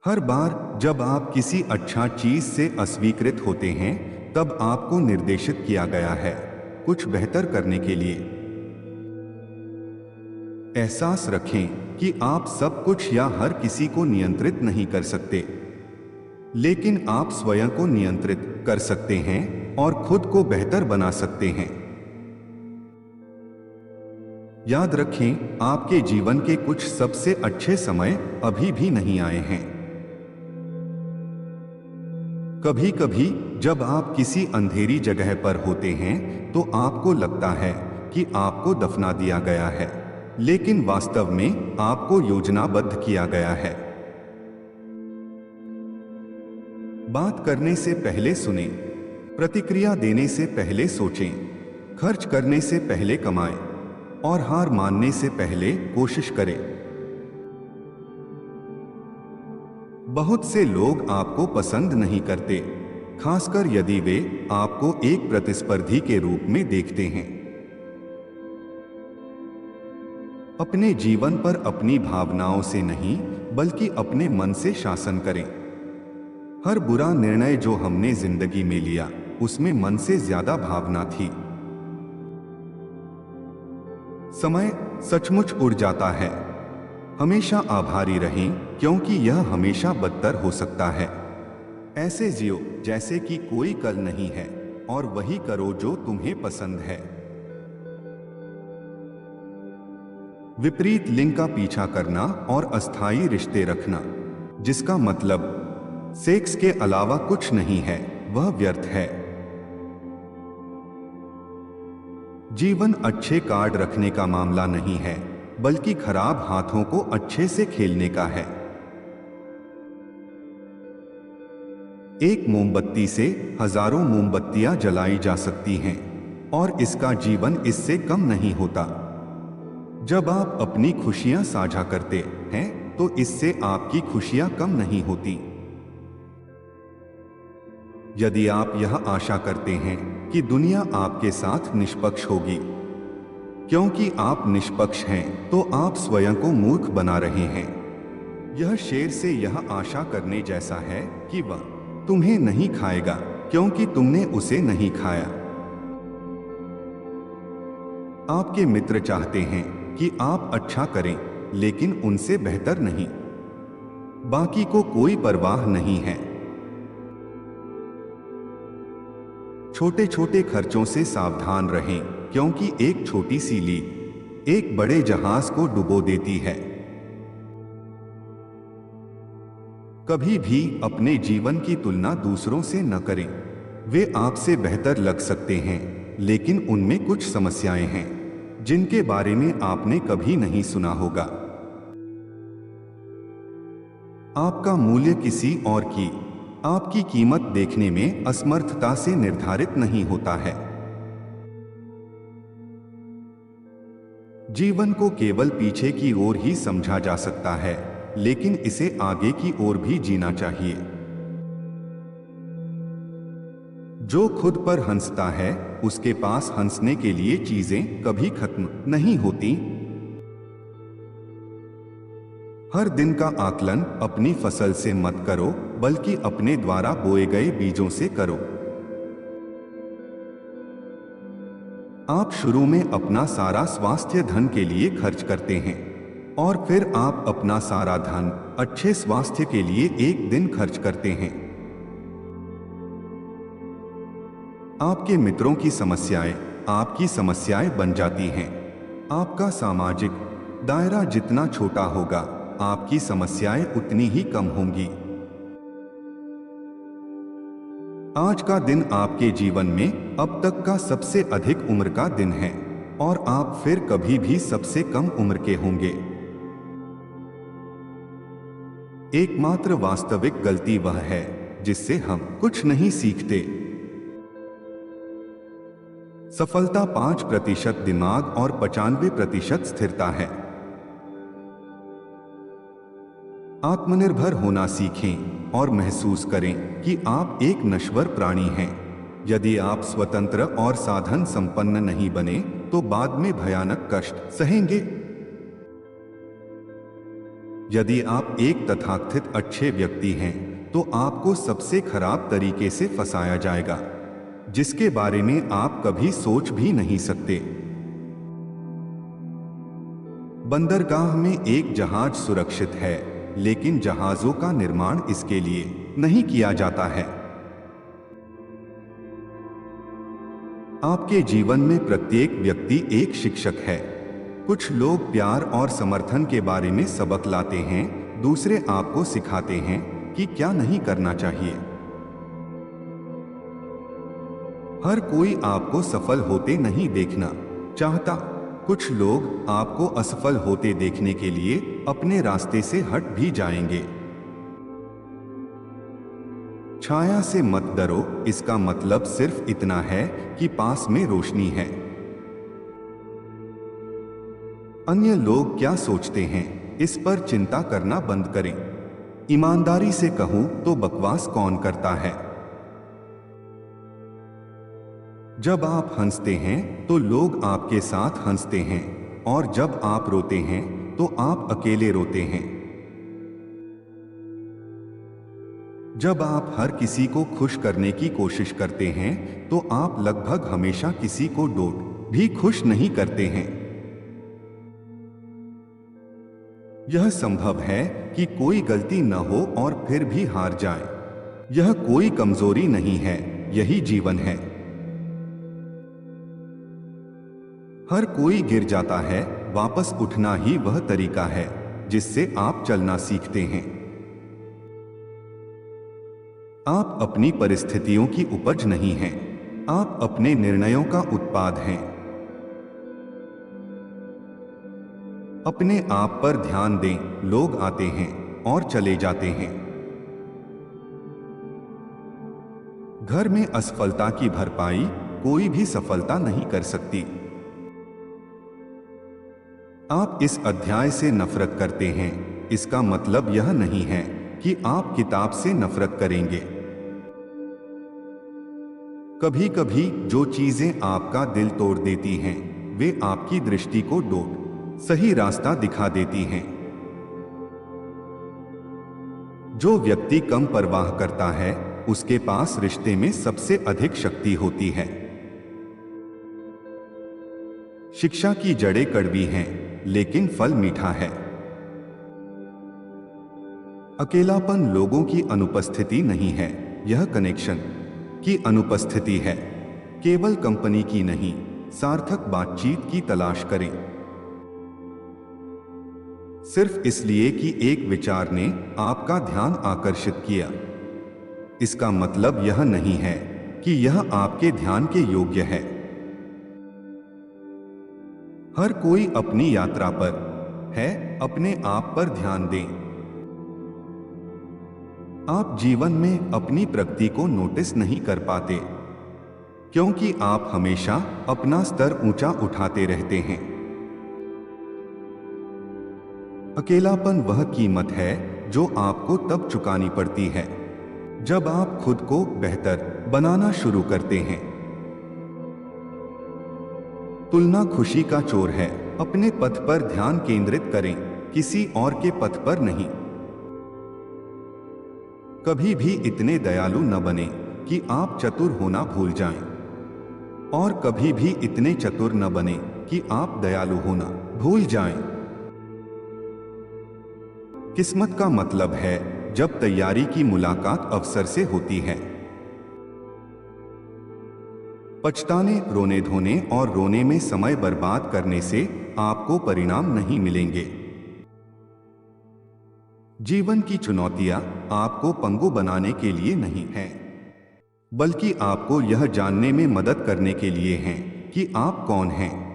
हर बार जब आप किसी अच्छा चीज से अस्वीकृत होते हैं, तब आपको निर्देशित किया गया है कुछ बेहतर करने के लिए। एहसास रखें कि आप सब कुछ या हर किसी को नियंत्रित नहीं कर सकते, लेकिन आप स्वयं को नियंत्रित कर सकते हैं और खुद को बेहतर बना सकते हैं। याद रखें, आपके जीवन के कुछ सबसे अच्छे समय अभी भी नहीं आए हैं। कभी कभी जब आप किसी अंधेरी जगह पर होते हैं तो आपको लगता है कि आपको दफना दिया गया है, लेकिन वास्तव में आपको योजनाबद्ध किया गया है। बात करने से पहले सुनें, प्रतिक्रिया देने से पहले सोचें, खर्च करने से पहले कमाएं और हार मानने से पहले कोशिश करें। बहुत से लोग आपको पसंद नहीं करते, खासकर यदि वे आपको एक प्रतिस्पर्धी के रूप में देखते हैं। अपने जीवन पर अपनी भावनाओं से नहीं, बल्कि अपने मन से शासन करें। हर बुरा निर्णय जो हमने जिंदगी में लिया, उसमें मन से ज्यादा भावना थी। समय सचमुच उड़ जाता है। हमेशा आभारी रहें, क्योंकि यह हमेशा बदतर हो सकता है। ऐसे जियो जैसे कि कोई कल नहीं है और वही करो जो तुम्हें पसंद है। विपरीत लिंग का पीछा करना और अस्थायी रिश्ते रखना, जिसका मतलब सेक्स के अलावा कुछ नहीं है, वह व्यर्थ है। जीवन अच्छे कार्ड रखने का मामला नहीं है, बल्कि खराब हाथों को अच्छे से खेलने का है। एक मोमबत्ती से हजारों मोमबत्तियां जलाई जा सकती हैं और इसका जीवन इससे कम नहीं होता। जब आप अपनी खुशियां साझा करते हैं तो इससे आपकी खुशियां कम नहीं होती। यदि आप यह आशा करते हैं कि दुनिया आपके साथ निष्पक्ष होगी, क्योंकि आप निष्पक्ष हैं, तो आप स्वयं को मूर्ख बना रहे हैं। यह शेर से यह आशा करने जैसा है कि वह तुम्हें नहीं खाएगा क्योंकि तुमने उसे नहीं खाया। आपके मित्र चाहते हैं कि आप अच्छा करें, लेकिन उनसे बेहतर नहीं। बाकी को कोई परवाह नहीं है। छोटे छोटे खर्चों से सावधान रहें, क्योंकि एक छोटी सी लीक एक बड़े जहाज को डुबो देती है। कभी भी अपने जीवन की तुलना दूसरों से न करें। वे आपसे बेहतर लग सकते हैं, लेकिन उनमें कुछ समस्याएं हैं जिनके बारे में आपने कभी नहीं सुना होगा। आपका मूल्य किसी और की आपकी कीमत देखने में असमर्थता से निर्धारित नहीं होता है। जीवन को केवल पीछे की ओर ही समझा जा सकता है, लेकिन इसे आगे की ओर भी जीना चाहिए। जो खुद पर हंसता है, उसके पास हंसने के लिए चीजें कभी खत्म नहीं होती। हर दिन का आकलन अपनी फसल से मत करो, बल्कि अपने द्वारा बोए गए बीजों से करो। आप शुरू में अपना सारा स्वास्थ्य धन के लिए खर्च करते हैं और फिर आप अपना सारा धन अच्छे स्वास्थ्य के लिए एक दिन खर्च करते हैं। आपके मित्रों की समस्याएं आपकी समस्याएं बन जाती हैं। आपका सामाजिक दायरा जितना छोटा होगा, आपकी समस्याएं उतनी ही कम होंगी। आज का दिन आपके जीवन में अब तक का सबसे अधिक उम्र का दिन है और आप फिर कभी भी सबसे कम उम्र के होंगे। एकमात्र वास्तविक गलती वह है जिससे हम कुछ नहीं सीखते। सफलता 5% दिमाग और 95% स्थिरता है। आत्मनिर्भर होना सीखें और महसूस करें कि आप एक नश्वर प्राणी हैं। यदि आप स्वतंत्र और साधन संपन्न नहीं बने, तो बाद में भयानक कष्ट सहेंगे। यदि आप एक तथाकथित अच्छे व्यक्ति हैं तो आपको सबसे खराब तरीके से फंसाया जाएगा, जिसके बारे में आप कभी सोच भी नहीं सकते। बंदरगाह में एक जहाज सुरक्षित है, लेकिन जहाजों का निर्माण इसके लिए नहीं किया जाता है। आपके जीवन में प्रत्येक व्यक्ति एक शिक्षक है। कुछ लोग प्यार और समर्थन के बारे में सबक लाते हैं, दूसरे आपको सिखाते हैं कि क्या नहीं करना चाहिए। हर कोई आपको सफल होते नहीं देखना चाहता। कुछ लोग आपको असफल होते देखने के लिए अपने रास्ते से हट भी जाएंगे। छाया से मत डरो, इसका मतलब सिर्फ इतना है कि पास में रोशनी है। अन्य लोग क्या सोचते हैं, इस पर चिंता करना बंद करें। ईमानदारी से कहूं तो बकवास कौन करता है। जब आप हंसते हैं तो लोग आपके साथ हंसते हैं, और जब आप रोते हैं तो आप अकेले रोते हैं। जब आप हर किसी को खुश करने की कोशिश करते हैं तो आप लगभग हमेशा किसी को डोट भी खुश नहीं करते हैं। यह संभव है कि कोई गलती न हो और फिर भी हार जाए। यह कोई कमजोरी नहीं है, यही जीवन है। हर कोई गिर जाता है, वापस उठना ही वह तरीका है जिससे आप चलना सीखते हैं। आप अपनी परिस्थितियों की उपज नहीं हैं, आप अपने निर्णयों का उत्पाद हैं। अपने आप पर ध्यान दें, लोग आते हैं और चले जाते हैं। घर में असफलता की भरपाई कोई भी सफलता नहीं कर सकती। आप इस अध्याय से नफरत करते हैं, इसका मतलब यह नहीं है कि आप किताब से नफरत करेंगे। कभी कभी जो चीजें आपका दिल तोड़ देती हैं, वे आपकी दृष्टि को सही रास्ता दिखा देती हैं। जो व्यक्ति कम परवाह करता है, उसके पास रिश्ते में सबसे अधिक शक्ति होती है। शिक्षा की जड़ें कड़वी हैं, लेकिन फल मीठा है। अकेलापन लोगों की अनुपस्थिति नहीं है, यह कनेक्शन की अनुपस्थिति है। केवल कंपनी की नहीं, सार्थक बातचीत की तलाश करें। सिर्फ इसलिए कि एक विचार ने आपका ध्यान आकर्षित किया, इसका मतलब यह नहीं है कि यह आपके ध्यान के योग्य है। हर कोई अपनी यात्रा पर है, अपने आप पर ध्यान दें। आप जीवन में अपनी प्रगति को नोटिस नहीं कर पाते, क्योंकि आप हमेशा अपना स्तर ऊंचा उठाते रहते हैं। अकेलापन वह कीमत है जो आपको तब चुकानी पड़ती है जब आप खुद को बेहतर बनाना शुरू करते हैं। तुलना खुशी का चोर है। अपने पथ पर ध्यान केंद्रित करें, किसी और के पथ पर नहीं। कभी भी इतने दयालु न बने कि आप चतुर होना भूल जाएं, और कभी भी इतने चतुर न बने कि आप दयालु होना भूल जाएं। किस्मत का मतलब है जब तैयारी की मुलाकात अवसर से होती है। पछताने, रोने धोने और रोने में समय बर्बाद करने से आपको परिणाम नहीं मिलेंगे। जीवन की चुनौतियां आपको पंगु बनाने के लिए नहीं हैं, बल्कि आपको यह जानने में मदद करने के लिए हैं कि आप कौन हैं।